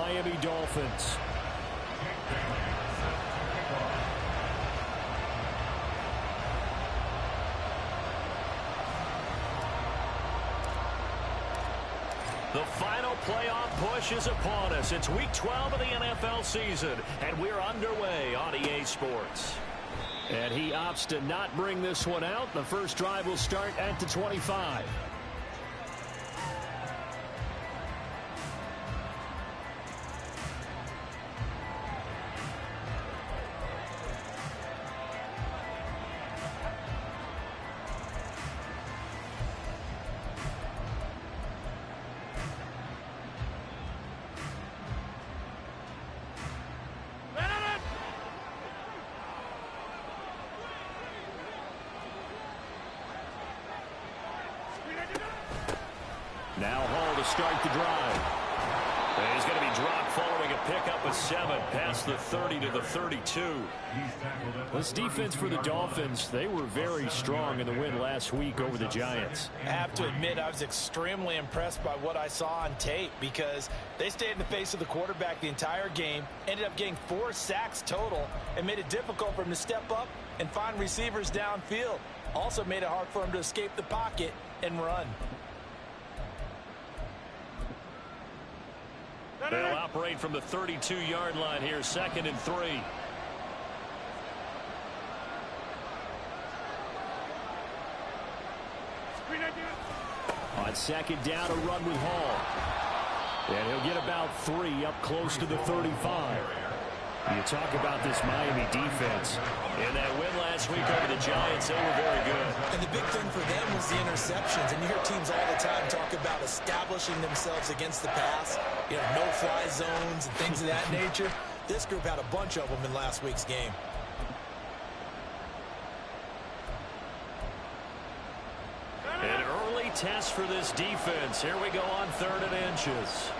Miami Dolphins. The final playoff push is upon us. It's week 12 of the NFL season, and we're underway on EA Sports. And he opts to not bring this one out. The first drive will start at the 25. Now Hall to start the drive. And he's going to be dropped following a pickup of 7 past the 30 to the 32. This defense for the Dolphins, they were very strong in the win last week over the Giants. I have to admit, I was extremely impressed by what I saw on tape because they stayed in the face of the quarterback the entire game, ended up getting 4 sacks total, and made it difficult for him to step up and find receivers downfield. Also made it hard for him to escape the pocket and run. They'll operate from the 32-yard line here, 2nd and 3. On 2nd down, a run with Hall. And he'll get about 3 up close to the 35. You talk about this Miami defense. In that win last week over the Giants, they were very good. And the big thing for them was the interceptions. And you hear teams all the time talk about establishing themselves against the pass. You know, no-fly zones and things of that nature. This group had a bunch of them in last week's game. An early test for this defense. Here we go on 3rd and inches.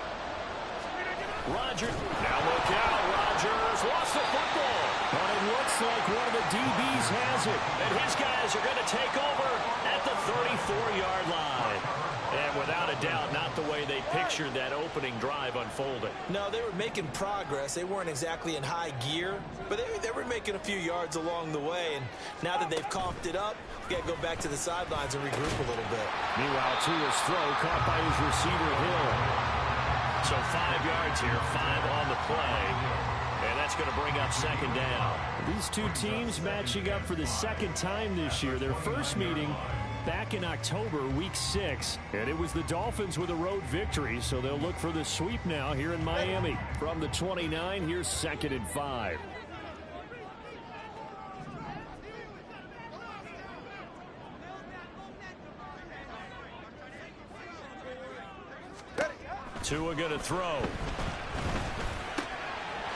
Rodgers. Now look out. Rodgers lost the football. But it looks like one of the DBs has it. And his guys are going to take over at the 34-yard line. And without a doubt, not the way they pictured that opening drive unfolding. No, they were making progress. They weren't exactly in high gear, but they were making a few yards along the way. And now that they've coughed it up, you got to go back to the sidelines and regroup a little bit. Meanwhile, Tua's throw caught by his receiver, Hill. So 5 yards here, 5 on the play. And that's going to bring up 2nd down. These two teams matching up for the 2nd time this year. Their first meeting back in October, week 6. And it was the Dolphins with a road victory, so they'll look for the sweep now here in Miami. From the 29, here's 2nd and 5. Tua going to throw.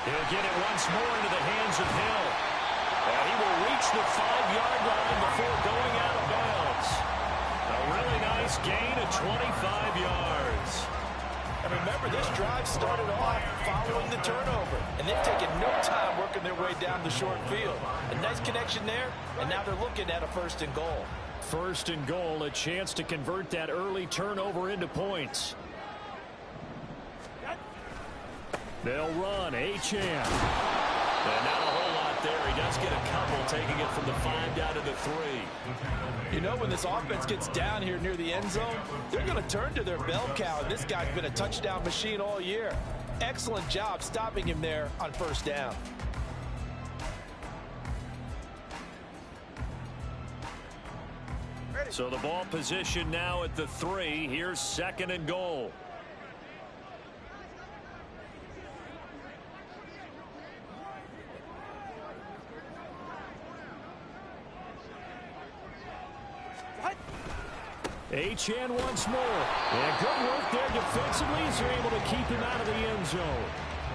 He'll get it once more into the hands of Hill. And he will reach the 5-yard line before going out of bounds. A really nice gain of 25 yards. And remember, this drive started off following the turnover. And they've taken no time working their way down the short field. A nice connection there, and now they're looking at a 1st and goal. 1st and goal, a chance to convert that early turnover into points. They'll run. Achane. And not a whole lot there. He does get a couple, taking it from the 5 down to the 3. You know, when this offense gets down here near the end zone, they're going to turn to their bell cow. And this guy's been a touchdown machine all year. Excellent job stopping him there on 1st down. So the ball position now at the 3. Here's 2nd and goal. Achane once more. And good work there defensively as they're able to keep him out of the end zone.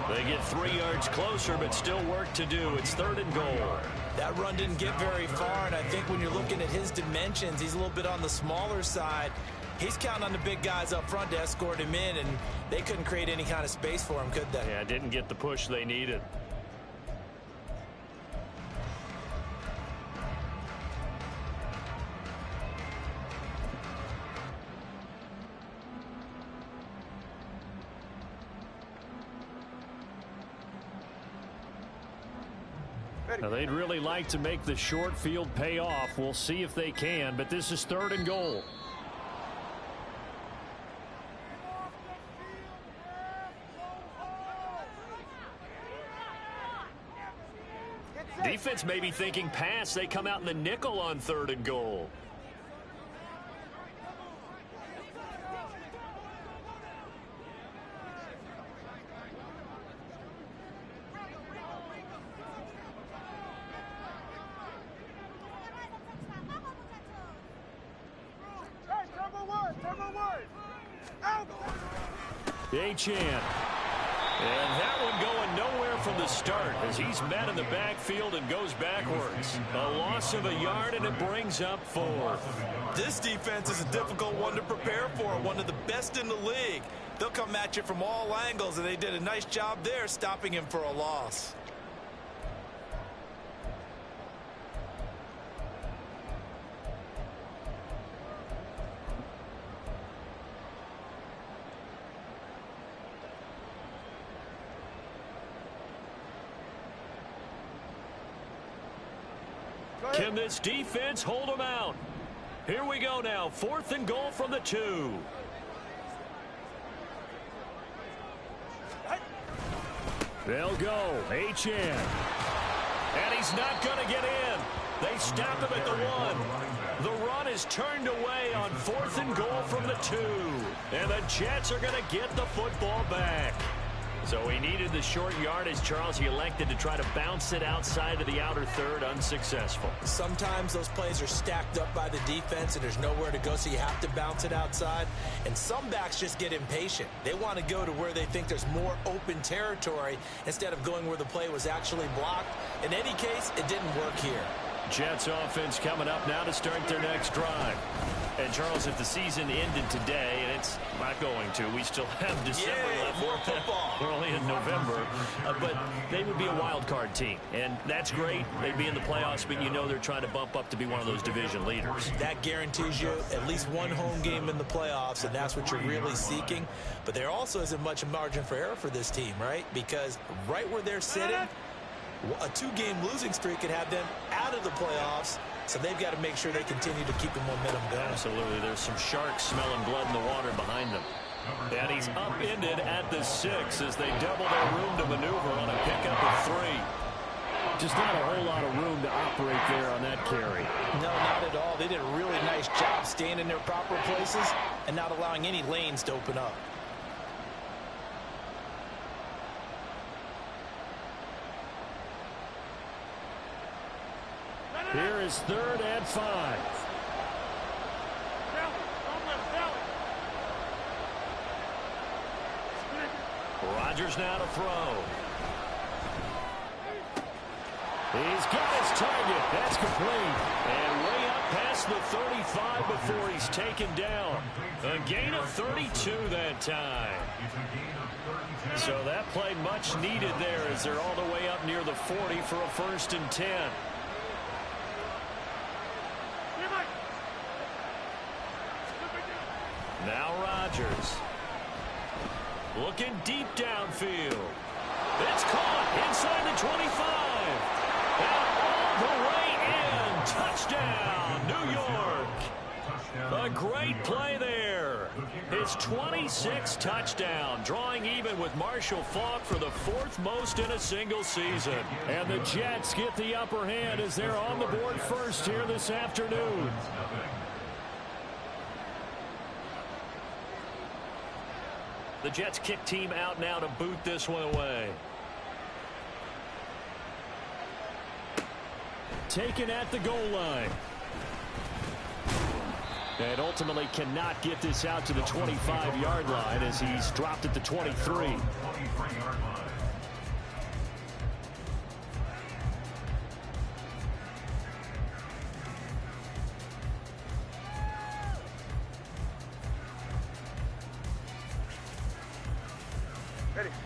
They get 3 yards closer, but still work to do. It's 3rd and goal. That run didn't get very far, and I think when you're looking at his dimensions, he's a little bit on the smaller side. He's counting on the big guys up front to escort him in, and they couldn't create any kind of space for him, could they? Yeah, didn't get the push they needed. Now, they'd really like to make the short field pay off. We'll see if they can, but this is 3rd and goal. Defense may be thinking pass. They come out in the nickel on 3rd and goal. Achane. And that one going nowhere from the start as he's met in the backfield and goes backwards. A loss of a yard, and it brings up 4th. This defense is a difficult one to prepare for, one of the best in the league. They'll come at you from all angles, and they did a nice job there stopping him for a loss. Can this defense hold them out? Here we go now. 4th and goal from the 2. They'll go. Achane. And he's not going to get in. They stop him at the 1. The run is turned away on 4th and goal from the 2. And the Jets are going to get the football back. So he needed the short yardage, Charles. He elected to try to bounce it outside of the outer third, unsuccessful. Sometimes those plays are stacked up by the defense and there's nowhere to go, so you have to bounce it outside. And some backs just get impatient. They want to go to where they think there's more open territory instead of going where the play was actually blocked. In any case, it didn't work here. Jets offense coming up now to start their next drive. And, Charles, if the season ended today, and it's not going to, we still have December left. More football. We're only in November. But they would be a wild card team. And that's great. They'd be in the playoffs, but you know they're trying to bump up to be one of those division leaders. That guarantees you at least one home game in the playoffs, and that's what you're really seeking. But there also isn't much margin for error for this team, right? Because right where they're sitting, a 2-game losing streak could have them out of the playoffs. So they've got to make sure they continue to keep the momentum going. Absolutely. There's some sharks smelling blood in the water behind them. And he's upended at the 6 as they double their room to maneuver on a pickup of 3. Just not a whole lot of room to operate there on that carry. No, not at all. They did a really nice job staying in their proper places and not allowing any lanes to open up. Here is 3rd and 5. Rodgers now to throw. He's got his target. That's complete. And way up past the 35 before he's taken down. A gain of 32 that time. So that play much needed there as they're all the way up near the 40 for a 1st and 10. Now Rodgers. Looking deep downfield. It's caught inside the 25. And all the way in. Touchdown, New York. A great play there. His 26th touchdown, drawing even with Marshall Faulk for the 4th most in a single season. And the Jets get the upper hand as they're on the board first here this afternoon. The Jets kick team out now to boot this one away. Taken at the goal line. And ultimately cannot get this out to the 25-yard line as he's dropped at the 23.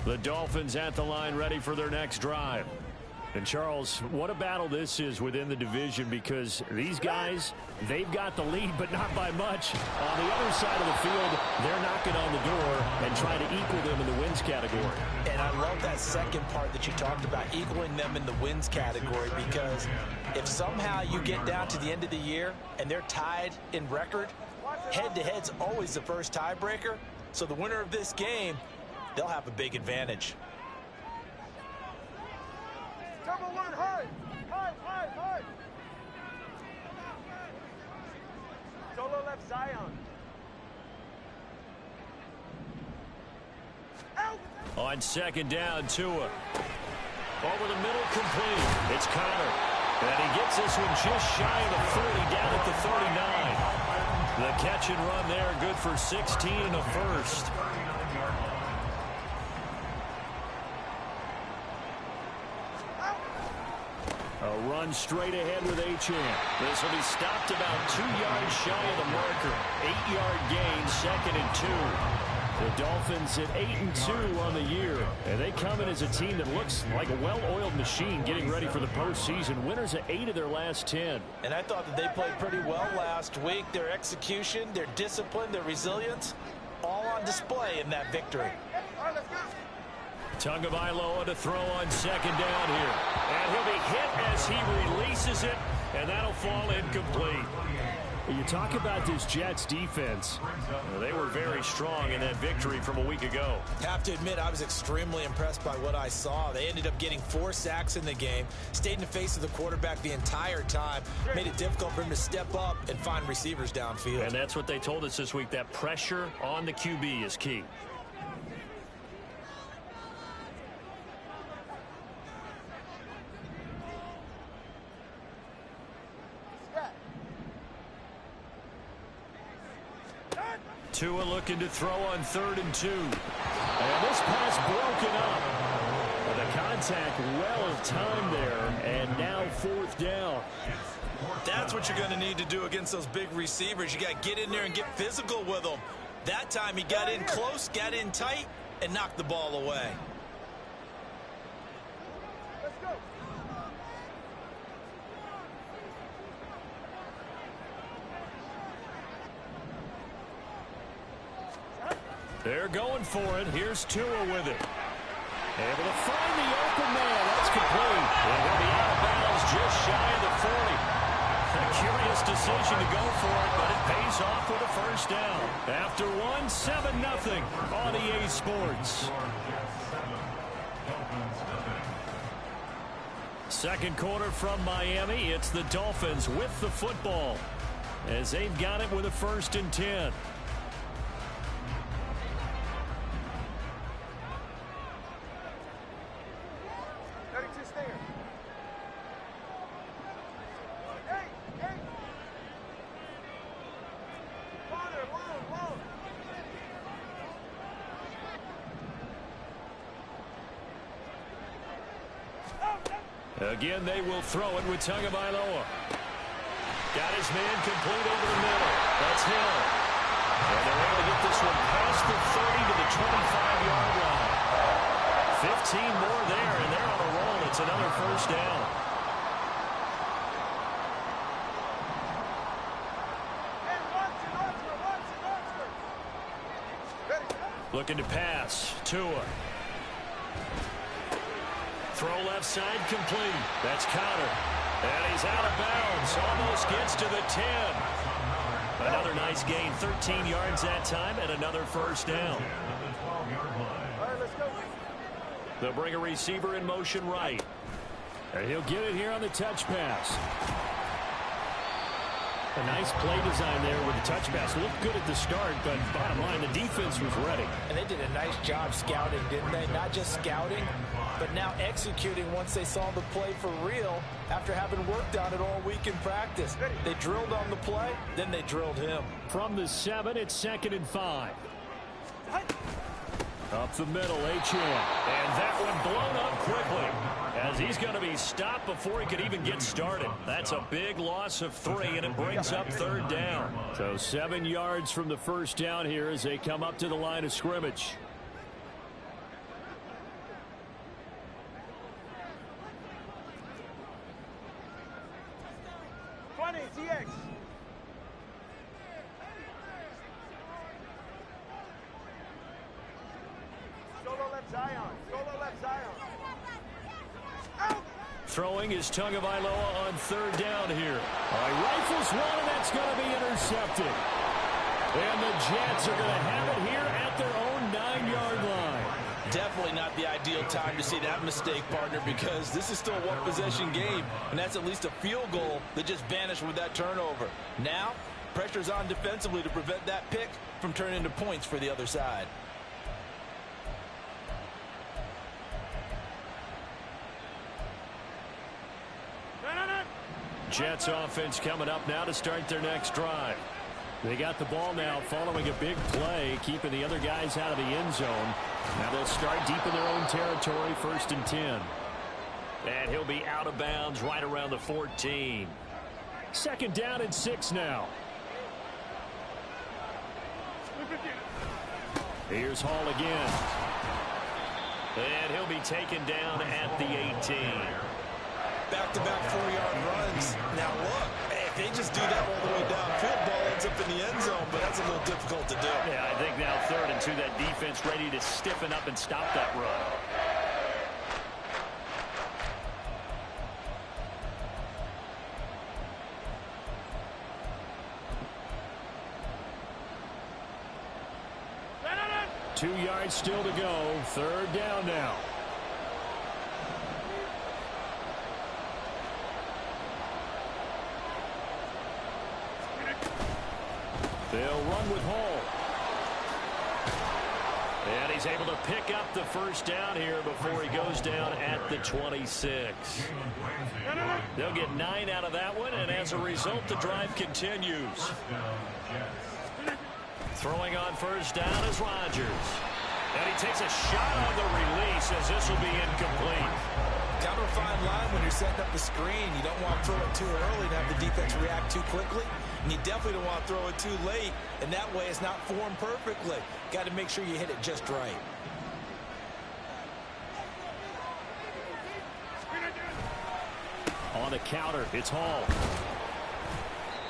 The Dolphins at the line ready for their next drive. And Charles, what a battle this is within the division, because these guys, they've got the lead, but not by much. On the other side of the field, they're knocking on the door and trying to equal them in the wins category. And I love that second part that you talked about, equaling them in the wins category, because if somehow you get down to the end of the year and they're tied in record, head-to-head's always the first tiebreaker. So the winner of this game, they'll have a big advantage. Number one, high. Solo left Zion. On second down, Tua. Over the middle, complete. It's Connor. And he gets this one just shy of the 40, down at the 39. The catch and run there, good for 16 and a first. A run straight ahead with Achane. This will be stopped about 2 yards shy of the marker. 8-yard gain, second and 2. The Dolphins at 8-2 on the year. And they come in as a team that looks like a well-oiled machine getting ready for the postseason. Winners at 8 of their last 10. And I thought that they played pretty well last week. Their execution, their discipline, their resilience, all on display in that victory. Tagovailoa to throw on second down here. And he'll be hit as he releases it, and that'll fall incomplete. You talk about this Jets defense. They were very strong in that victory from a week ago. Have to admit, I was extremely impressed by what I saw. They ended up getting 4 sacks in the game, stayed in the face of the quarterback the entire time, made it difficult for him to step up and find receivers downfield. And that's what they told us this week, that pressure on the QB is key. Tua looking to throw on 3rd and 2. And this pass broken up. The contact well timed there, and now 4th down. That's what you're going to need to do against those big receivers. You got to get in there and get physical with them. That time he got in close, got in tight, and knocked the ball away. Let's go. They're going for it. Here's Tua with it. Able to find the open man. That's complete. And he'll be out of bounds just shy of the 40. A curious decision to go for it, but it pays off with a first down. After one, 7-0 on EA Sports. Second quarter from Miami. It's the Dolphins with the football as they've got it with a 1st and 10. Again, they will throw it with Tagovailoa. Got his man complete over the middle. That's Hill. And they're able to get this one past the 30 to the 25-yard line. 15 more there, and they're on a roll. It's another first down. Looking to pass. Tua. Throw left side complete. That's Connor. And he's out of bounds. Almost gets to the 10. Another nice gain. 13 yards that time and another first down. All right, let's go. They'll bring a receiver in motion right. And he'll get it here on the touch pass. A nice play design there with the touch pass. Looked good at the start, but bottom line, the defense was ready. And they did a nice job scouting, didn't they? Not just scouting, but now executing once they saw the play for real after having worked on it all week in practice. They drilled on the play, then they drilled him. From the 7, it's 2nd and 5. Up the middle, Achane. And that one blown up quickly as he's going to be stopped before he could even get started. That's a big loss of 3, and it brings up 3rd down. So 7 yards from the first down here as they come up to the line of scrimmage. CX. Solo left Zion. Solo left Zion. Out. Throwing is Tagovailoa on third down here. All right, rifles one, and that's going to be intercepted. And the Jets are going to have it here at their own 9-yard line. Definitely not the ideal time to see that mistake, partner, because this is still a one-possession game, and that's at least a field goal that just vanished with that turnover. Now, pressure's on defensively to prevent that pick from turning into points for the other side. Jets offense coming up now to start their next drive. They got the ball now following a big play, keeping the other guys out of the end zone. Now they'll start deep in their own territory, 1st and 10. And he'll be out of bounds right around the 14. 2nd down and 6 now. Here's Hall again. And he'll be taken down at the 18. Back-to-back 4-yard runs. Now look, if they just do that all the way downfield, ball ends up in the end zone, but that's a little difficult to do. Yeah, I think now 3rd and 2, that defense ready to stiffen up and stop that run. Two yards still to go. 3rd down now. They'll run with Hall. And he's able to pick up the 1st down here before he goes down at the 26. They'll get 9 out of that one, and as a result, the drive continues. Throwing on 1st down is Rodgers. And he takes a shot on the release as this will be incomplete. Kind of a fine line when you're setting up the screen. You don't want to throw it too early and have the defense react too quickly. And you definitely don't want to throw it too late. And that way it's not formed perfectly. Got to make sure you hit it just right. On the counter, it's Hall.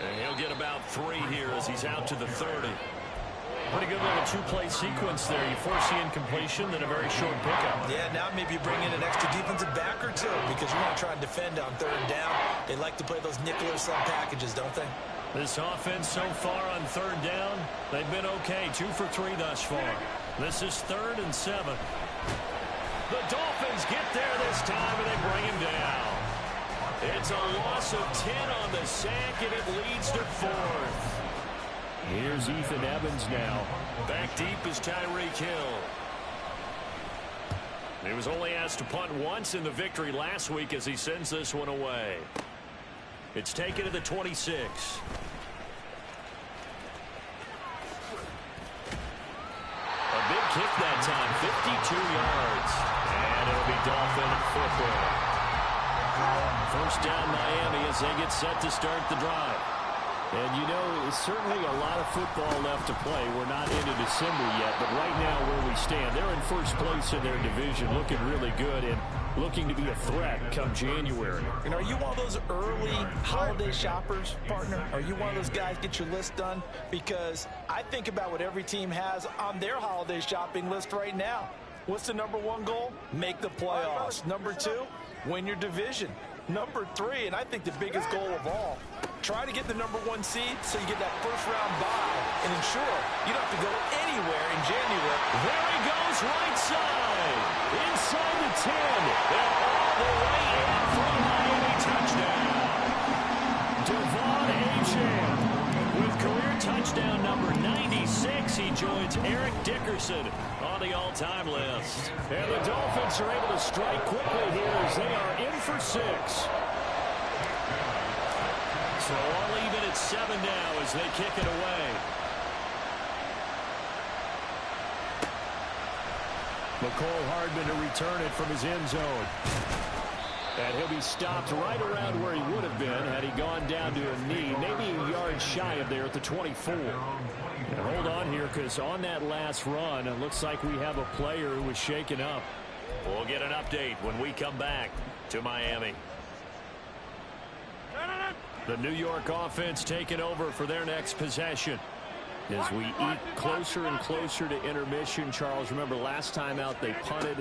And he'll get about 3 here as he's out to the 30. Pretty good little two-play sequence there. You force the incompletion, then a very short pickup. Yeah, now maybe you bring in an extra defensive back or two because you want to try and defend on 3rd down. They like to play those nickel or sub packages, don't they? This offense so far on 3rd down, they've been okay. 2 for 3 thus far. This is 3rd and 7. The Dolphins get there this time, and they bring him down. It's a loss of 10 on the sack, and it leads to 4th. Here's Ethan Evans now. Back deep is Tyreek Hill. He was only asked to punt once in the victory last week as he sends this one away. It's taken to the 26. A big kick that time, 52 yards. And it'll be Dolphin football. 1st down Miami as they get set to start the drive. And, you know, certainly a lot of football left to play. We're not into December yet, but right now where we stand, they're in 1st place in their division, looking really good and looking to be a threat come January. And are you one of those early holiday shoppers, partner? Are you one of those guys get your list done? Because I think about what every team has on their holiday shopping list right now. What's the #1 goal? Make the playoffs. #2, win your division. #3, and I think the biggest goal of all, try to get the #1 seed so you get that 1st-round bye and ensure you don't have to go anywhere in January. There he goes, right side. Inside the 10. And all the way in for a Miami touchdown. Devon Achane with career touchdown number 96. He joins Eric Dickerson on the all-time list. And the Dolphins are able to strike quickly here as they are in for 6. So all even at 7 now as they kick it away. McCole Hardman to return it from his end zone. And he'll be stopped right around where he would have been had he gone down to a knee, maybe a yard shy of there at the 24. And hold on here because on that last run, it looks like we have a player who was shaken up. We'll get an update when we come back to Miami. The New York offense taking over for their next possession. As we eat closer and closer to intermission, Charles, remember last time out they punted.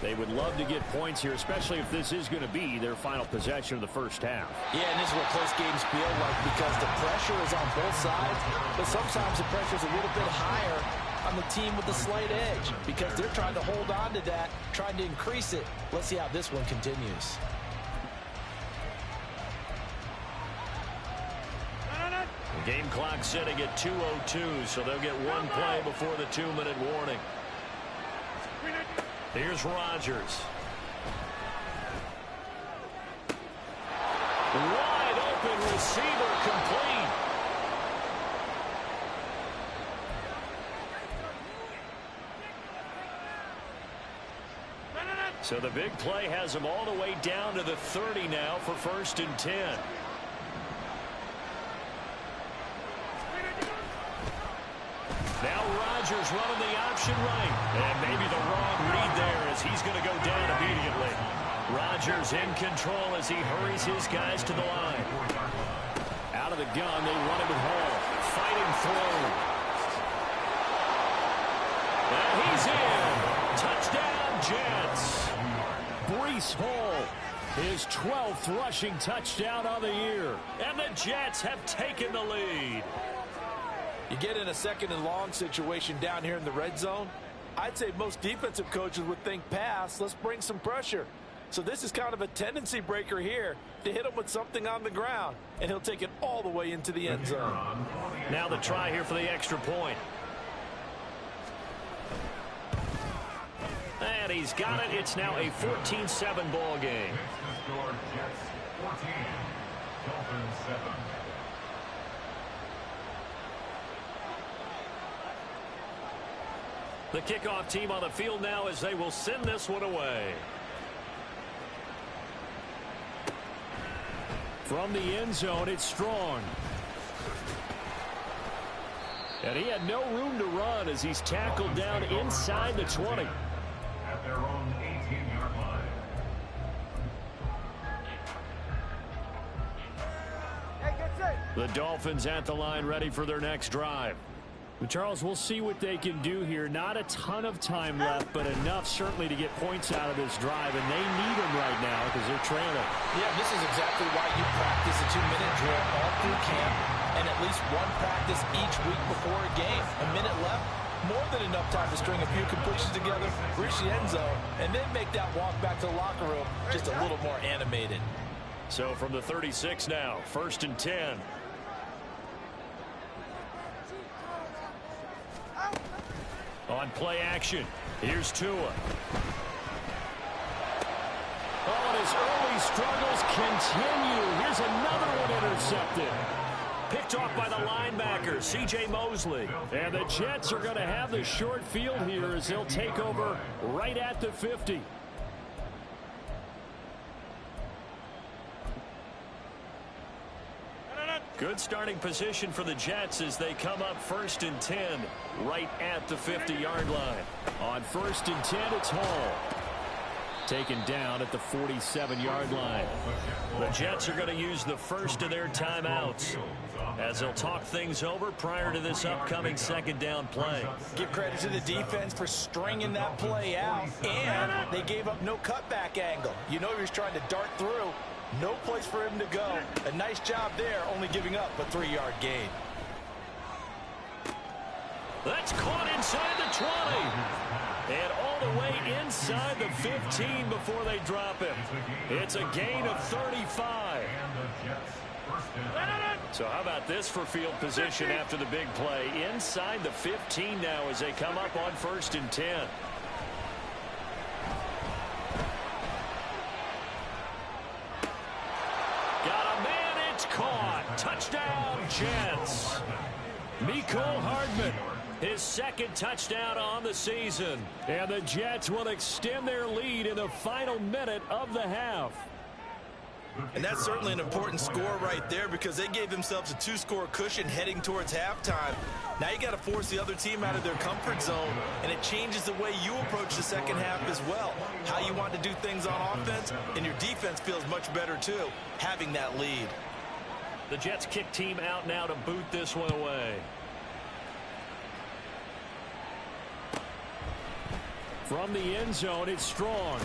They would love to get points here, especially if this is going to be their final possession of the first half. Yeah, and this is what close games feel like because the pressure is on both sides, but sometimes the pressure is a little bit higher on the team with the slight edge because they're trying to hold on to that, trying to increase it. Let's see how this one continues. Game clock sitting at 2:02, so they'll get one play before the 2-minute warning. Here's Rodgers. Wide open receiver complete. So the big play has them all the way down to the 30 now for 1st and 10. Now Rodgers running the option right. And maybe the wrong read there as he's going to go down immediately. Rodgers in control as he hurries his guys to the line. Out of the gun, they run it with Hall. Fighting through. And he's in. Touchdown, Jets. Breece Hall, his 12th rushing touchdown of the year. And the Jets have taken the lead. You get in a 2nd and long situation down here in the red zone. I'd say most defensive coaches would think pass. Let's bring some pressure. So this is kind of a tendency breaker here to hit him with something on the ground. And he'll take it all the way into the end zone. Now the try here for the extra point. And he's got it. It's now a 14-7 ball game. Jets 14, Dolphins 7. The kickoff team on the field now as they will send this one away. From the end zone, it's Strong. And he had no room to run as he's tackled down inside the 20. At their own 18-yard line. Hey, get set. The Dolphins at the line ready for their next drive. Charles, we'll see what they can do here. Not a ton of time left, but enough certainly to get points out of this drive, and they need them right now because they're trailing. Yeah, this is exactly why you practice a 2-minute drill all through camp and at least one practice each week before a game. A minute left, more than enough time to string a few completions together, reach the end zone, and then make that walk back to the locker room just a little more animated. So from the 36 now, 1st and 10. On play action, here's Tua. Oh, and his early struggles continue. Here's another one intercepted. Picked off by the linebacker, C.J. Mosley. And the Jets are going to have the short field here as they'll take over right at the 50. Good starting position for the Jets as they come up 1st and 10 right at the 50-yard line. On 1st and 10, it's Hall. Taken down at the 47-yard line. The Jets are going to use the first of their timeouts as they'll talk things over prior to this upcoming 2nd down play. Give credit to the defense for stringing that play out, and they gave up no cutback angle. You know he was trying to dart through. No place for him to go. A nice job there, only giving up a 3-yard gain. That's caught inside the 20. And all the way inside the 15 before they drop him. It's a gain of 35. So how about this for field position after the big play? Inside the 15 now as they come up on 1st and 10. Touchdown, Jets. Mecole Hardman, his 2nd touchdown on the season. And the Jets will extend their lead in the final minute of the half. And that's certainly an important score right there because they gave themselves a 2-score cushion heading towards halftime. Now you got to force the other team out of their comfort zone, and it changes the way you approach the second half as well. How you want to do things on offense, and your defense feels much better too, having that lead. The Jets kick team out now to boot this one away. From the end zone, it's Strong.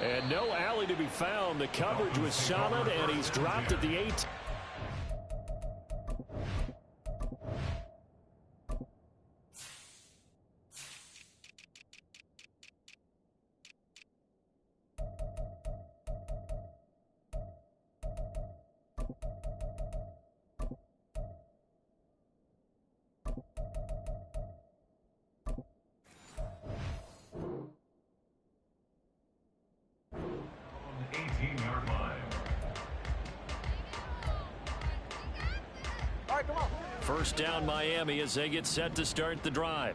And no alley to be found. The coverage was solid, and he's dropped at the 8. First down Miami as they get set to start the drive.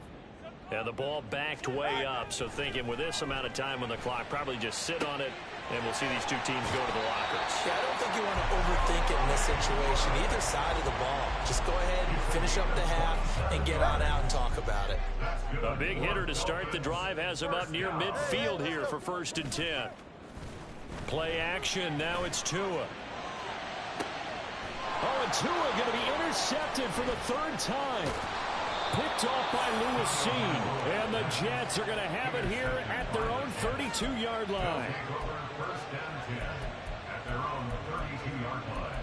And the ball backed way up, so thinking with this amount of time on the clock, probably just sit on it, and we'll see these two teams go to the lockers. Yeah, I don't think you want to overthink it in this situation. Either side of the ball. Just go ahead and finish up the half and get on out and talk about it. A big hitter to start the drive has him up near midfield here for 1st and 10. Play action, now it's Tua. Oh, and Tua going to be intercepted for the 3rd time. Picked off by Lewis Cine. And the Jets are going to have it here at their own 32-yard line. First down 10 at their own 32-yard line.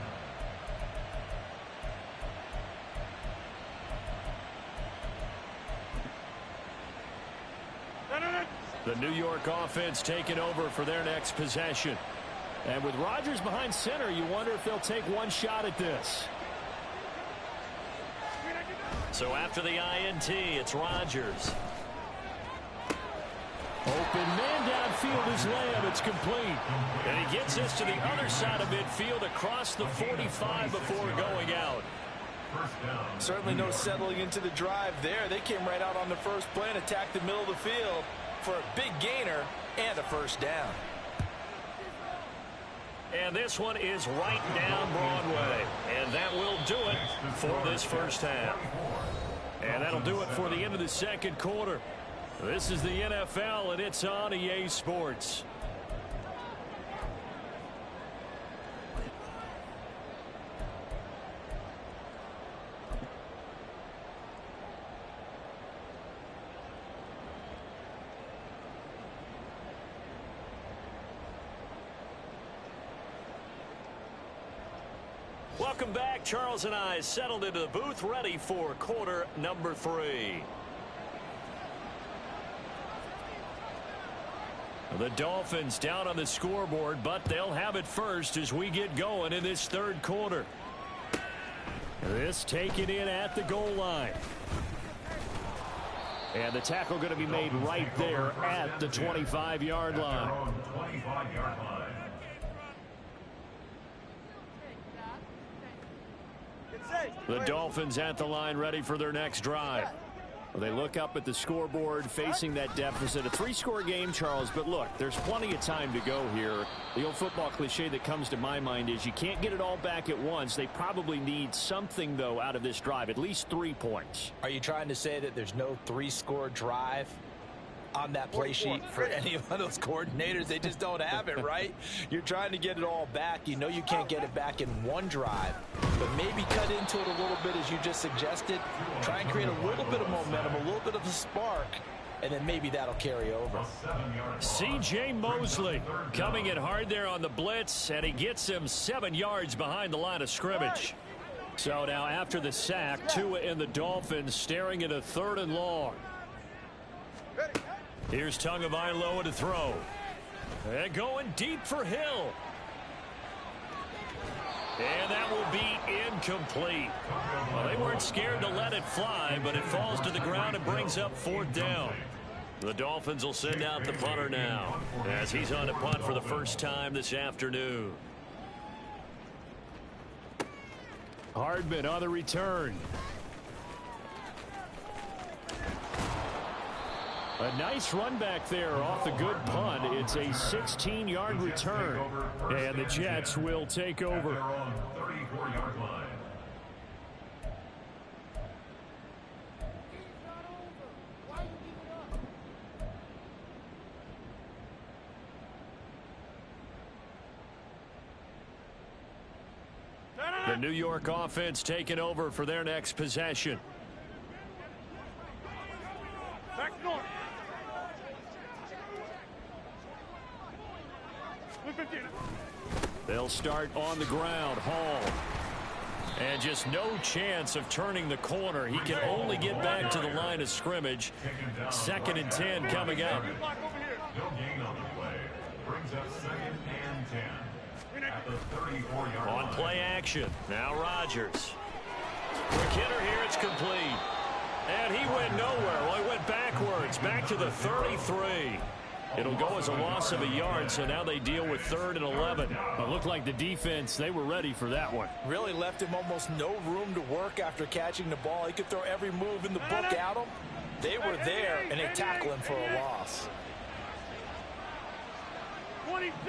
The New York offense taking over for their next possession. And with Rodgers behind center, you wonder if they'll take one shot at this. So after the INT, it's Rodgers. Open man downfield is Lamb. It's complete. And he gets this to the other side of midfield across the 45 before going out. Certainly no settling into the drive there. They came right out on the first play and attacked the middle of the field for a big gainer and a first down. And this one is right down Broadway. And that will do it for this first half. And that'll do it for the end of the second quarter. This is the NFL, and it's on EA Sports. Welcome back. Charles and I settled into the booth, ready for quarter number 3. The Dolphins down on the scoreboard, but they'll have it first as we get going in this third quarter. This taken in at the goal line. And the tackle going to be made right there at the 25-yard line. The Dolphins at the line ready for their next drive. They look up at the scoreboard facing that deficit. A 3-score game, Charles, but look, there's plenty of time to go here. The old football cliche that comes to my mind is you can't get it all back at once. They probably need something, though, out of this drive, at least 3 points. Are you trying to say that there's no 3-score drive on that play sheet for any of those coordinators? They just don't have it, right? You're trying to get it all back. You know you can't get it back in one drive, but maybe cut into it a little bit as you just suggested. Try and create a little bit of momentum, a little bit of a spark, and then maybe that'll carry over. C.J. Mosley coming in hard there on the blitz, and he gets him 7 yards behind the line of scrimmage. So now after the sack, Tua and the Dolphins staring at a 3rd and long. Here's Tagovailoa to throw. And going deep for Hill. And that will be incomplete. Well, they weren't scared to let it fly, but it falls to the ground and brings up 4th down. The Dolphins will send out the punter now as he's on to punt for the first time this afternoon. Hardman on the return. A nice run back there off the good punt. It's a 16-yard return. And the Jets will take over. The New York offense taking over for their next possession. Back north. They'll start on the ground. Hall. And just no chance of turning the corner. He can only get back to the line of scrimmage. 2nd and 10 coming up. No gain on the play. Brings up 2nd and 10. At the 34-yard line. On play action. Now Rodgers. Quick hitter here. It's complete. And he went nowhere. Well, he went backwards. Back to the 33. It'll go as a loss of a yard, so now they deal with 3rd and 11. It looked like the defense, they were ready for that one. Really left him almost no room to work after catching the ball. He could throw every move in the book at him. They were there, and they tackle him for a loss. 26.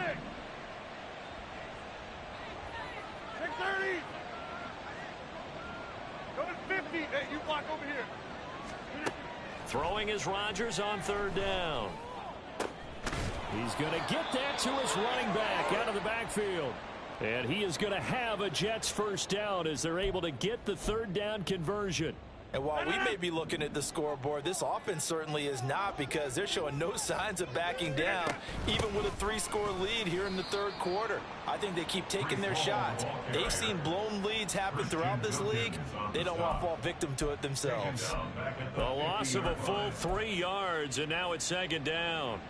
630. Go to 50. Hey, you block over here. Throwing is Rodgers on 3rd down. He's going to get that to his running back out of the backfield. And he is going to have a Jets first down as they're able to get the 3rd down conversion. And while we may be looking at the scoreboard, this offense certainly is not, because they're showing no signs of backing down, even with a 3-score lead here in the 3rd quarter. I think they keep taking their shots. They've seen blown leads happen throughout this league. They don't want to fall victim to it themselves. A loss of a full 3 yards, and now it's 2nd down.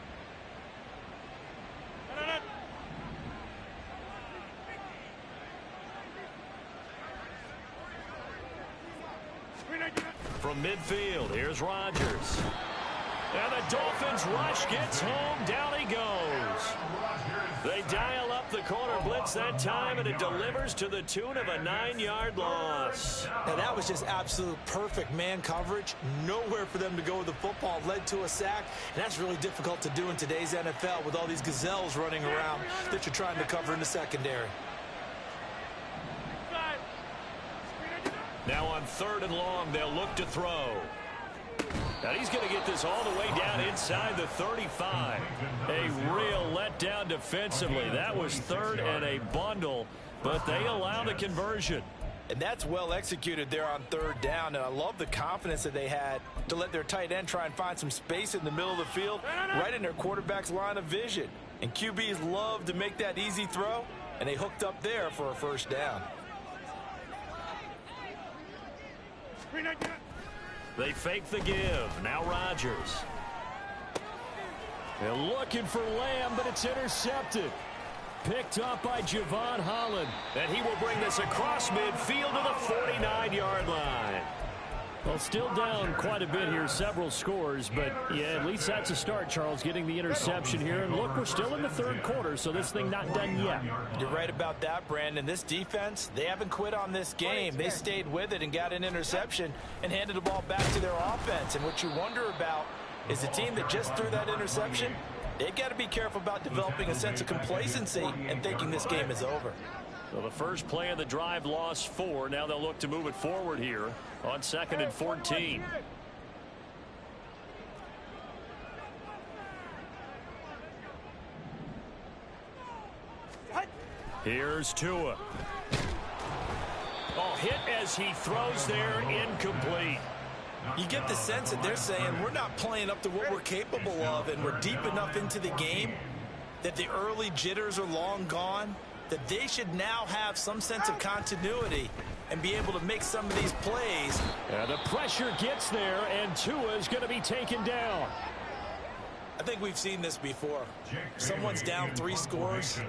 From midfield, here's Rodgers. And the Dolphins rush, gets home, down he goes. They dial up the corner blitz that time, and it delivers to the tune of a 9-yard loss. Now that was just absolute perfect man coverage. Nowhere for them to go with the football. Led to a sack, and that's really difficult to do in today's NFL with all these gazelles running around that you're trying to cover in the secondary. Now on 3rd and long, they'll look to throw. And he's going to get this all the way down inside the 35. A real letdown defensively. That was 3rd and a bundle, but they allow the conversion. And that's well executed there on 3rd down, and I love the confidence that they had to let their tight end try and find some space in the middle of the field, right in their quarterback's line of vision. And QBs love to make that easy throw, and they hooked up there for a first down. They fake the give. Now Rodgers. They're looking for Lamb, but it's intercepted. Picked up by Javon Holland. And he will bring this across midfield to the 49-yard line. Well, still down quite a bit here, several scores, but yeah, at least that's a start, Charles, getting the interception here. And look, we're still in the 3rd quarter, so this thing not done yet. You're right about that, Brandon. This defense, they haven't quit on this game. They stayed with it and got an interception and handed the ball back to their offense. And what you wonder about is the team that just threw that interception, they've got to be careful about developing a sense of complacency and thinking this game is over. Well, the first play of the drive lost 4. Now they'll look to move it forward here on 2nd and 14. Here's Tua. Oh, hit as he throws there, incomplete. You get the sense that they're saying we're not playing up to what we're capable of, and we're deep enough into the game that the early jitters are long gone, that they should now have some sense of continuity and be able to make some of these plays. The pressure gets there, and Tua is going to be taken down. I think we've seen this before. Someone's down 3 scores.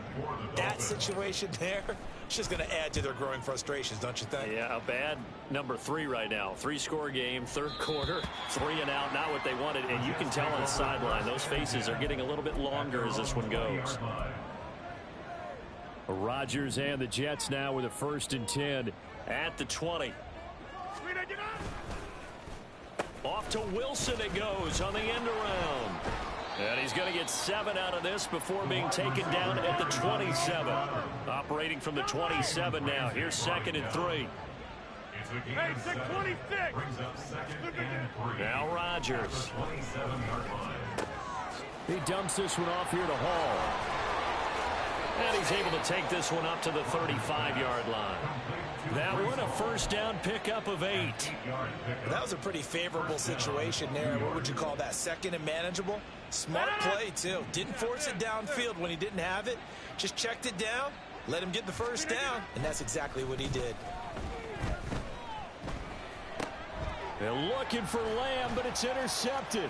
That situation there, it's just going to add to their growing frustrations, don't you think? Yeah, a bad number 3 right now. 3-score game, 3rd quarter, 3 and out, not what they wanted. And you can tell on the sideline, those faces are getting a little bit longer as this one goes. Rodgers and the Jets now with a 1st and 10 at the 20. Off to Wilson it goes on the end around. And he's going to get 7 out of this before being taken down at the 27. Operating from the 27 now. Here's 2nd and 3. Hey, 626. Now Rodgers. He dumps this one off here to Hall. And he's able to take this one up to the 35-yard line. That one, a first down pickup of 8. That was a pretty favorable situation there. What would you call that? Second and manageable? Smart play, too. Didn't force it downfield when he didn't have it. Just checked it down, let him get the first down, and that's exactly what he did. They're looking for Lamb, but it's intercepted.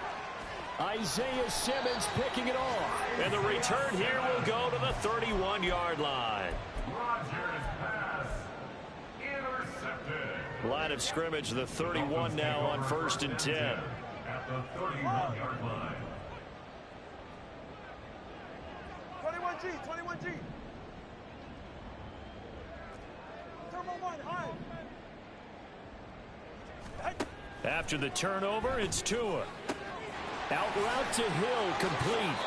Isaiah Simmons picking it off. And the return here will go to the 31-yard line. Rodgers pass intercepted. Line of scrimmage, the 31 now on 1st and 10. At the 31-yard line. 21G, 21G. Turbo 1, high. After the turnover, it's Tua. Out route to Hill, complete.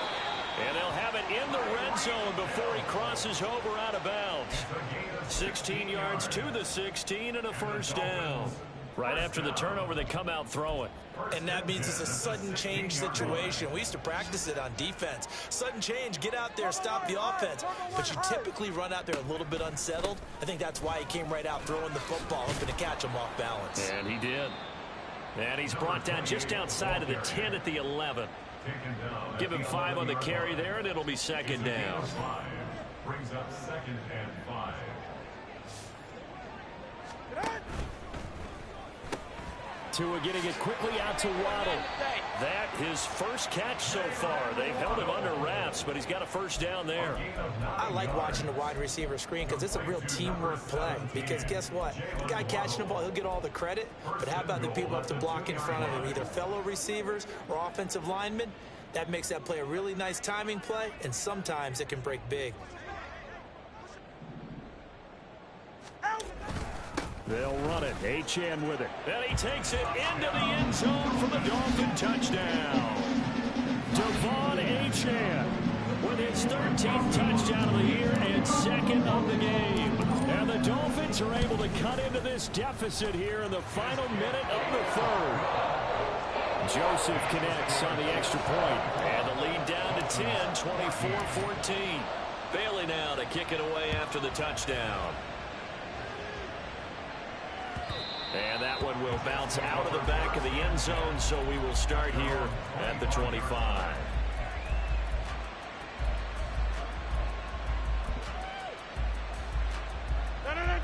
And they'll have it in the red zone before he crosses over out of bounds. 16 yards to the 16 and a first down. Right after the turnover, they come out throwing. And that means it's a sudden change situation. We used to practice it on defense. Sudden change, get out there, stop the offense. But you typically run out there a little bit unsettled. I think that's why he came right out throwing the football, hoping to catch him off balance. And he did. And he's brought down just outside of the 10 at the 11. Give him 5 on the carry there, and it'll be second down. Brings up 2nd and 5. Tua getting it quickly out to Waddle. That his first catch so far. They've held him under wraps, but he's got a first down there. I like watching the wide receiver screen because it's a real teamwork play. Because guess what? The guy catching the ball, he'll get all the credit. But how about the people up to block in front of him, either fellow receivers or offensive linemen? That makes that play a really nice timing play, and sometimes it can break big. They'll run it. Achane with it. And he takes it into the end zone for the Dolphin touchdown. Devon Achane with his 13th touchdown of the year and 2nd of the game. And the Dolphins are able to cut into this deficit here in the final minute of the 3rd. Joseph connects on the extra point. And the lead down to 10, 24-14. Bailey now to kick it away after the touchdown. And that one will bounce out of the back of the end zone, so we will start here at the 25.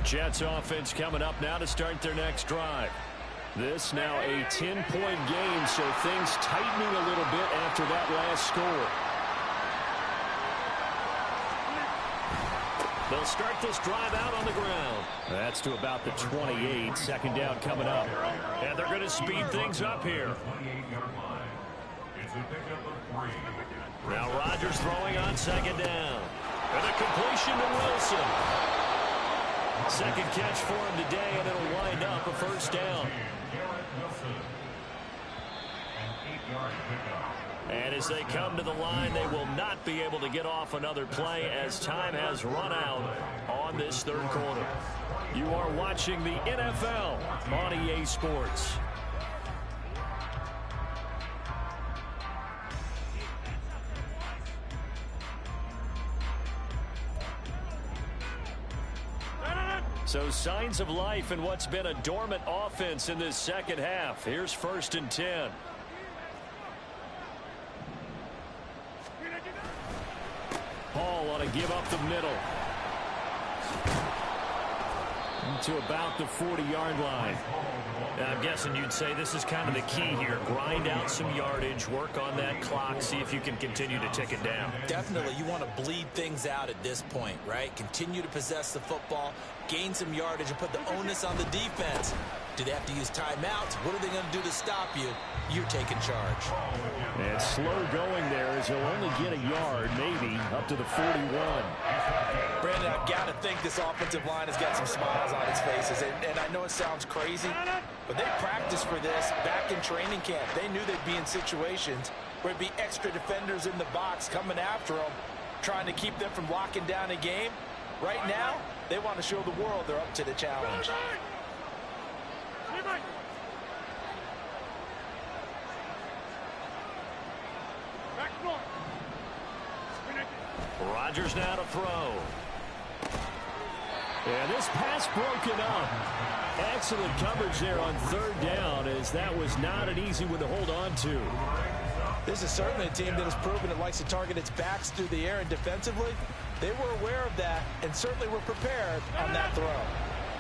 Jets offense coming up now to start their next drive. This now a 10-point game, so things tightening a little bit after that last score. They'll start this drive out on the ground. That's to about the 28. 2nd down coming up. And they're going to speed things up here. Now Rodgers throwing on 2nd down. And a completion to Wilson. 2nd catch for him today, and it'll wind up a first down. And as they come to the line, they will not be able to get off another play as time has run out on this 3rd quarter. You are watching the NFL on EA Sports. So signs of life in what's been a dormant offense in this 2nd half. Here's 1st and 10. Hall ought to give up the middle. To about the 40-yard line. I'm guessing you'd say this is kind of the key here. Grind out some yardage, work on that clock, see if you can continue to tick it down. Definitely, you want to bleed things out at this point, right? Continue to possess the football, gain some yardage, and put the onus on the defense. Do they have to use timeouts? What are they going to do to stop you? You're taking charge. And slow going there as he'll only get a yard, maybe, up to the 41. Brandon, I've got to think this offensive line has got some smiles on its faces. And I know it sounds crazy, but they practiced for this back in training camp. They knew they'd be in situations where it'd be extra defenders in the box coming after them, trying to keep them from locking down a game. Right now, they want to show the world they're up to the challenge. Rodgers now to throw. And this pass broken up. Excellent coverage there on third down, as that was not an easy one to hold on to. This is certainly a team that has proven it likes to target its backs through the air, and defensively, they were aware of that and certainly were prepared on that throw.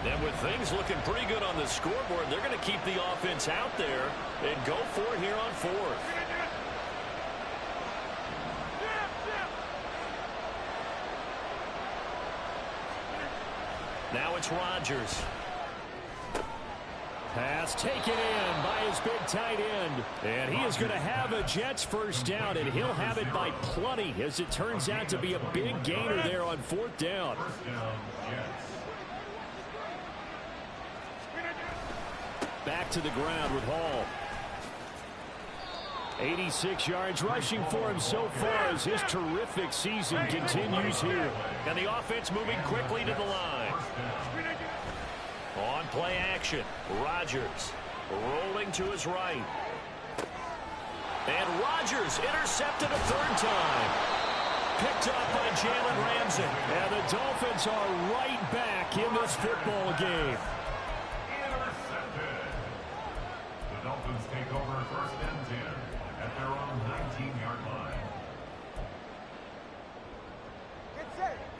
And with things looking pretty good on the scoreboard, they're going to keep the offense out there and go for it here on fourth. Now it's Rodgers. Pass taken in by his big tight end. And he is going to have a Jets first down, and he'll have it by plenty, as it turns out to be a big gainer there on fourth down. Back to the ground with Hall. 86 yards rushing for him so far as his terrific season continues here. And the offense moving quickly to the line. On play action, Rodgers rolling to his right. And Rodgers intercepted a third time. Picked up by Jalen Ramsey. And the Dolphins are right back in this football game. Intercepted. The Dolphins take over first and 10 at their own 19-yard line.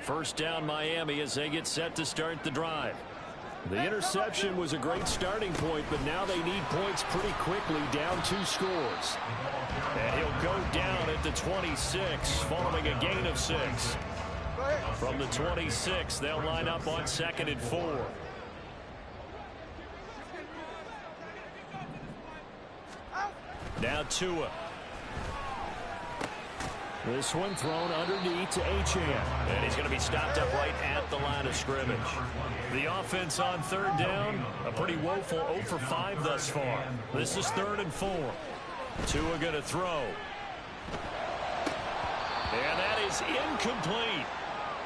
First down Miami as they get set to start the drive. The interception was a great starting point, but now they need points pretty quickly, down 2 scores. And he'll go down at the 26 following a gain of 6. From the 26, they'll line up on 2nd and 4. Now Tua. This one thrown underneath to Achane. And he's going to be stopped up right at the line of scrimmage. The offense on third down, a pretty woeful 0 for 5 thus far. This is 3rd and 4. Tua going to throw. And that is incomplete.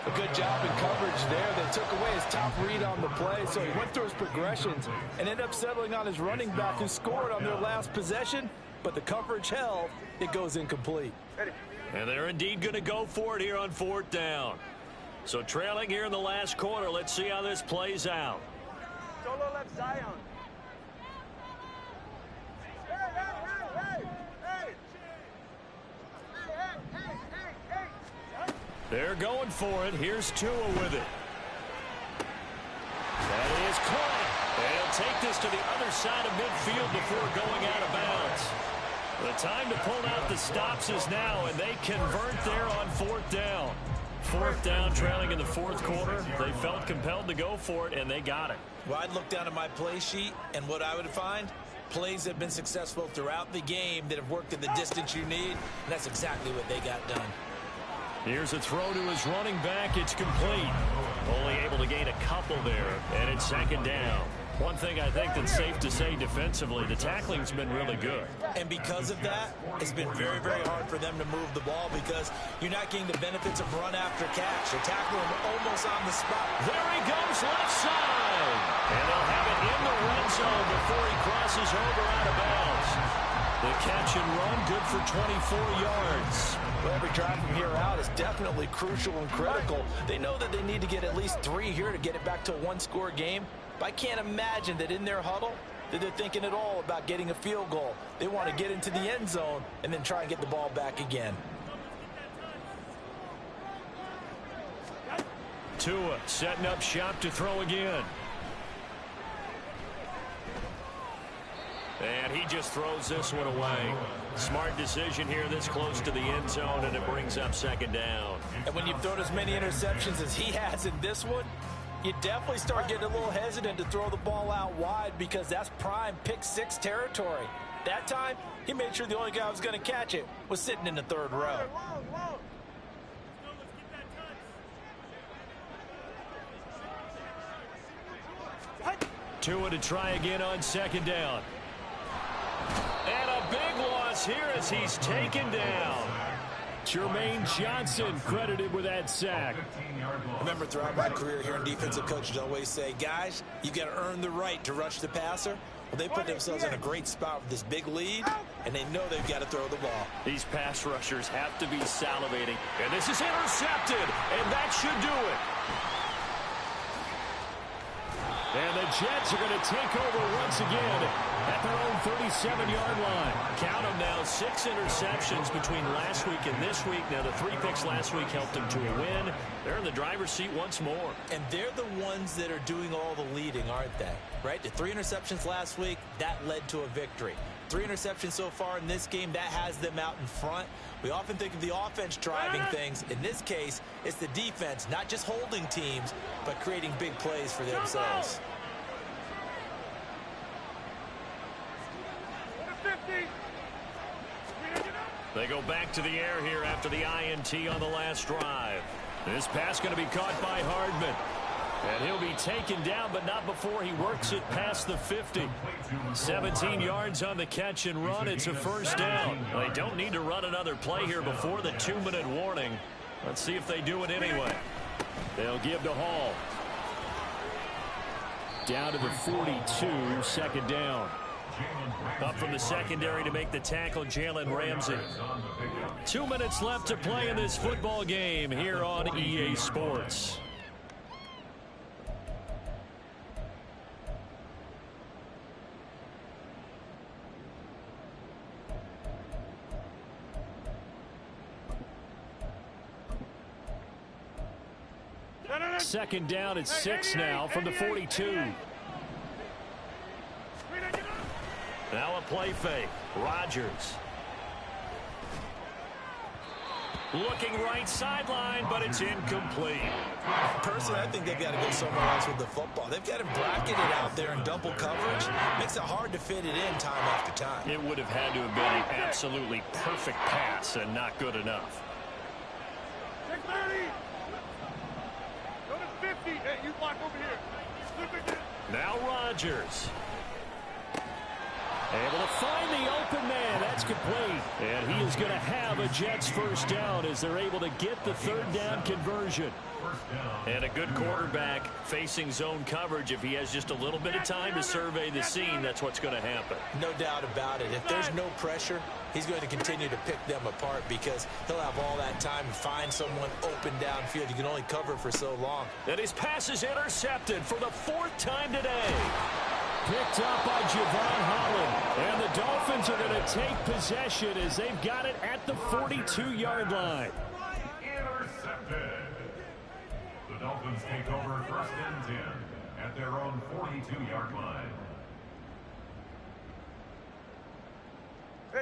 A good job in coverage there. They took away his top read on the play, so he went through his progressions and ended up settling on his running back, who scored on their last possession, but the coverage held. It goes incomplete. And they're indeed going to go for it here on 4th down. So trailing here in the last quarter, let's see how this plays out. Solo left Zion. They're going for it. Here's Tua with it. That is caught. And he'll take this to the other side of midfield before going out of bounds. The time to pull out the stops is now, and they convert there on 4th down. 4th down, trailing in the 4th quarter. They felt compelled to go for it, and they got it. Well, I'd look down at my play sheet, and what I would find, plays that have been successful throughout the game that have worked at the distance you need, and that's exactly what they got done. Here's a throw to his running back. It's complete. Only able to gain a couple there, and it's 2nd down. One thing I think that's safe to say defensively, the tackling's been really good. And because of that, it's been very, very hard for them to move the ball because you're not getting the benefits of run after catch. They're tackling him almost on the spot. There he goes, left side. And they'll have it in the red zone before he crosses over out of bounds. The catch and run, good for 24 yards. Well, every drive from here out is definitely crucial and critical. They know that they need to get at least 3 here to get it back to a one-score game. But I can't imagine that in their huddle that they're thinking at all about getting a field goal. They want to get into the end zone and then try and get the ball back again. Tua setting up shop to throw again. And he just throws this one away. Smart decision here this close to the end zone, and it brings up 2nd down. And when you've thrown as many interceptions as he has in this one, you definitely start getting a little hesitant to throw the ball out wide because that's prime pick 6 territory. That time, he made sure the only guy who was going to catch it was sitting in the 3rd row. Tua to try again on 2nd down. And a big loss here as he's taken down. Jermaine Johnson credited with that sack. Remember, throughout my career here in defensive coaches always say, guys, you've got to earn the right to rush the passer. Well, they put themselves in a great spot with this big lead, and they know they've got to throw the ball. These pass rushers have to be salivating. And this is intercepted, and that should do it. And the Jets are going to take over once again at their own 37-yard line. Count them now, 6 interceptions between last week and this week. Now, the 3 picks last week helped them to a win. They're in the driver's seat once more. And they're the ones that are doing all the leading, aren't they? Right? The 3 interceptions last week, that led to a victory. 3 interceptions so far in this game, that has them out in front. We often think of the offense driving things. In this case, it's the defense, not just holding teams, but creating big plays for themselves. They go back to the air here after the INT on the last drive. This pass going to be caught by Hardman. And he'll be taken down, but not before he works it past the 50. 17 yards on the catch and run. It's a first down. They don't need to run another play here before the 2-minute warning. Let's see if they do it anyway. They'll give to Hall. Down to the 42, second down. Up from the secondary to make the tackle, Jalen Ramsey. 2 minutes left to play in this football game here on EA Sports. Second down at 6 now from the 42. Now a play fake. Rodgers. Looking right sideline, but it's incomplete. Personally, I think they've got to go somewhere else with the football. They've got him bracketed out there in double coverage. Makes it hard to fit it in time after time. It would have had to have been an absolutely perfect pass and not good enough. 630. Go to 50. Hey, you block over here. Now Rodgers. Able to find the open man. That's complete. And he is going to have a Jets first down as they're able to get the third down conversion. And a good quarterback facing zone coverage. If he has just a little bit of time to survey the scene, that's what's going to happen. No doubt about it. If there's no pressure, he's going to continue to pick them apart because he'll have all that time to find someone open downfield. You can only cover for so long. And his pass is intercepted for the 4th time today. Picked up by Javon Holland. And the Dolphins are going to take possession as they've got it at the 42-yard line. Intercepted. The Dolphins take over 1st and 10 at their own 42-yard line.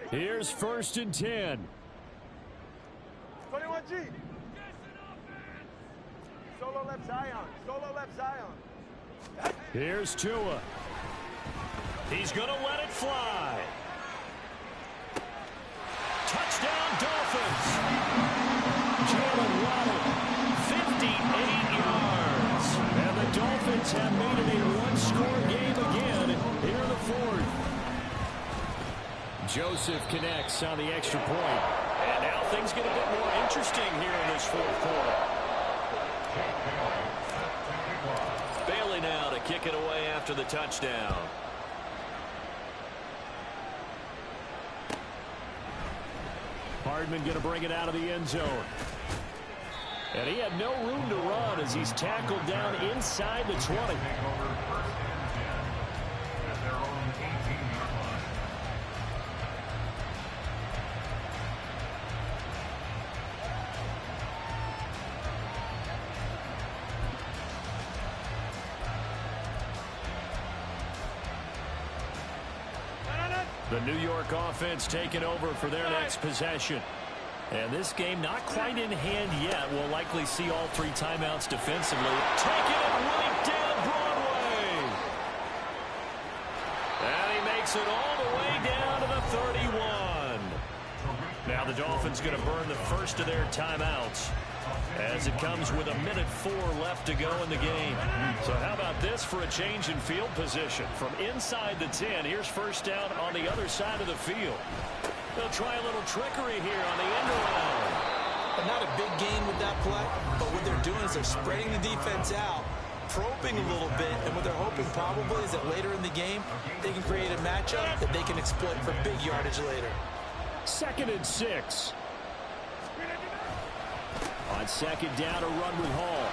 Here's 1st and 10. 21G. Solo left Zion. Solo left Zion. Here's Tua. He's going to let it fly. Touchdown, Dolphins. Jalen Waddle, 58 yards. And the Dolphins have made it a one-score game again here in the 4th. Joseph connects on the extra point. And now things get a bit more interesting here in this 4th quarter. Bailey now to kick it away after the touchdown. Hardman going to bring it out of the end zone. And he had no room to run as he's tackled down inside the 20. The New York offense taking over for their next possession. And this game not quite in hand yet. We'll likely see all 3 timeouts defensively. Taking it right down Broadway. And he makes it all the way down to the 31. Now the Dolphins going to burn the first of their timeouts as it comes with 1:04 left to go in the game. So how about this for a change in field position? From inside the 10, here's first down on the other side of the field. They'll try a little trickery here on the end around. Not a big gain with that play, but what they're doing is they're spreading the defense out, probing a little bit, and what they're hoping probably is that later in the game, they can create a matchup that they can exploit for big yardage later. 2nd and 6. On 2nd down, a run with Hall.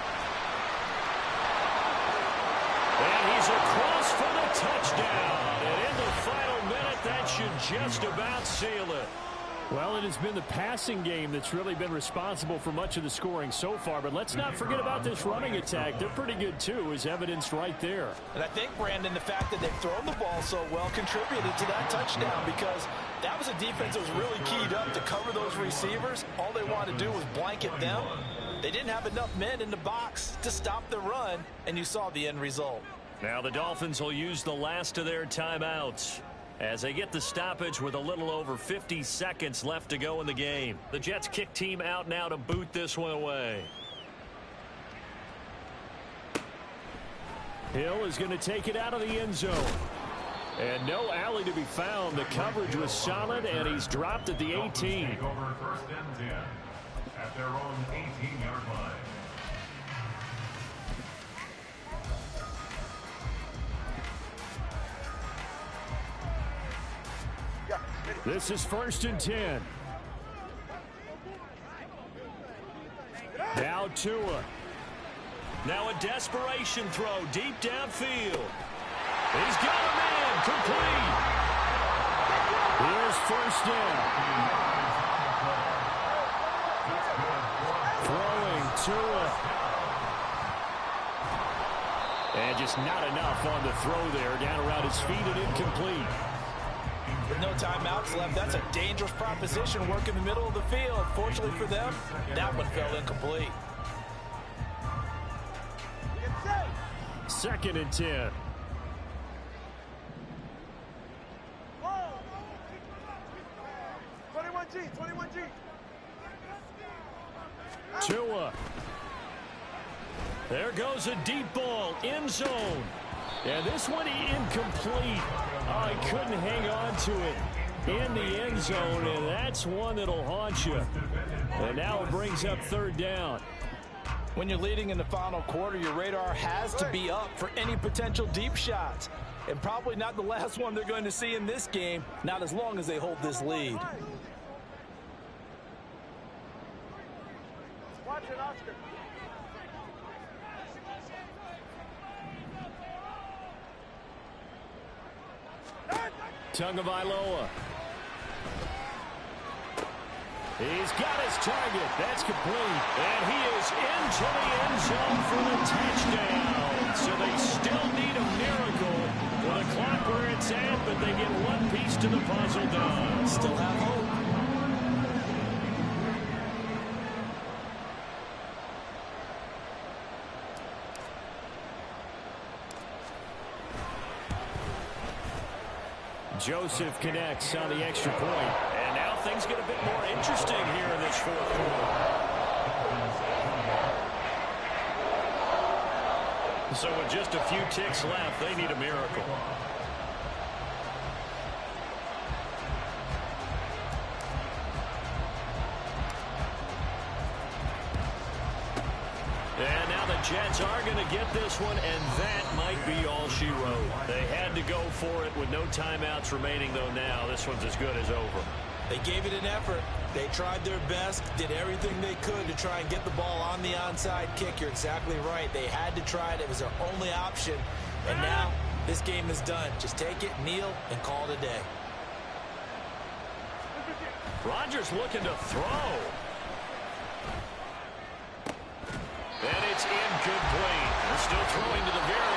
And he's across for the touchdown. And in the final minute, that should just about seal it. Well, it has been the passing game that's really been responsible for much of the scoring so far. But let's not forget about this running attack. They're pretty good, too, as evidenced right there. And I think, Brandon, the fact that they've thrown the ball so well contributed to that touchdown, because that was a defense that was really keyed up to cover those receivers. All they wanted to do was blanket them. They didn't have enough men in the box to stop the run, and you saw the end result. Now the Dolphins will use the last of their timeouts as they get the stoppage with a little over 50 seconds left to go in the game. The Jets kick team out now to boot this one away. Hill is going to take it out of the end zone. And no alley to be found. The coverage was solid, and he's dropped at the 18. Take over 1st and 10 at their own 18-yard line. This is 1st and 10. Now Tua. Now a desperation throw deep downfield. He's got a man complete. Here's 1st down. Throwing Tua. And just not enough on the throw there. Down around his feet and incomplete. With no timeouts left, that's a dangerous proposition. Work in the middle of the field. Fortunately for them, that one fell incomplete. 2nd and 10. Tua. There goes a deep ball, end zone. And this one incomplete. Oh, he couldn't hang on to it in the end zone, and that's one that'll haunt you. And now it brings up 3rd down. When you're leading in the final quarter, your radar has to be up for any potential deep shots. And probably not the last one they're going to see in this game, not as long as they hold this lead. Watch it, Oscar. Tagovailoa. He's got his target. That's complete. And he is into the end zone for the touchdown. So they still need a miracle with the clock where it's at, but they get one piece to the puzzle done. Still have hope. Joseph connects on the extra point. And now things get a bit more interesting here in this 4th quarter. So with just a few ticks left, they need a miracle. And now the Jets are going to get this one, and that might be all she wrote. They had to go for it with no timeouts remaining, though now this one's as good as over. They gave it an effort. They tried their best, did everything they could to try and get the ball on the onside kick. You're exactly right. They had to try it. It was their only option. And now this game is done. Just take it, kneel, and call it a day. Rodgers looking to throw. And it's incomplete. They're still throwing to the very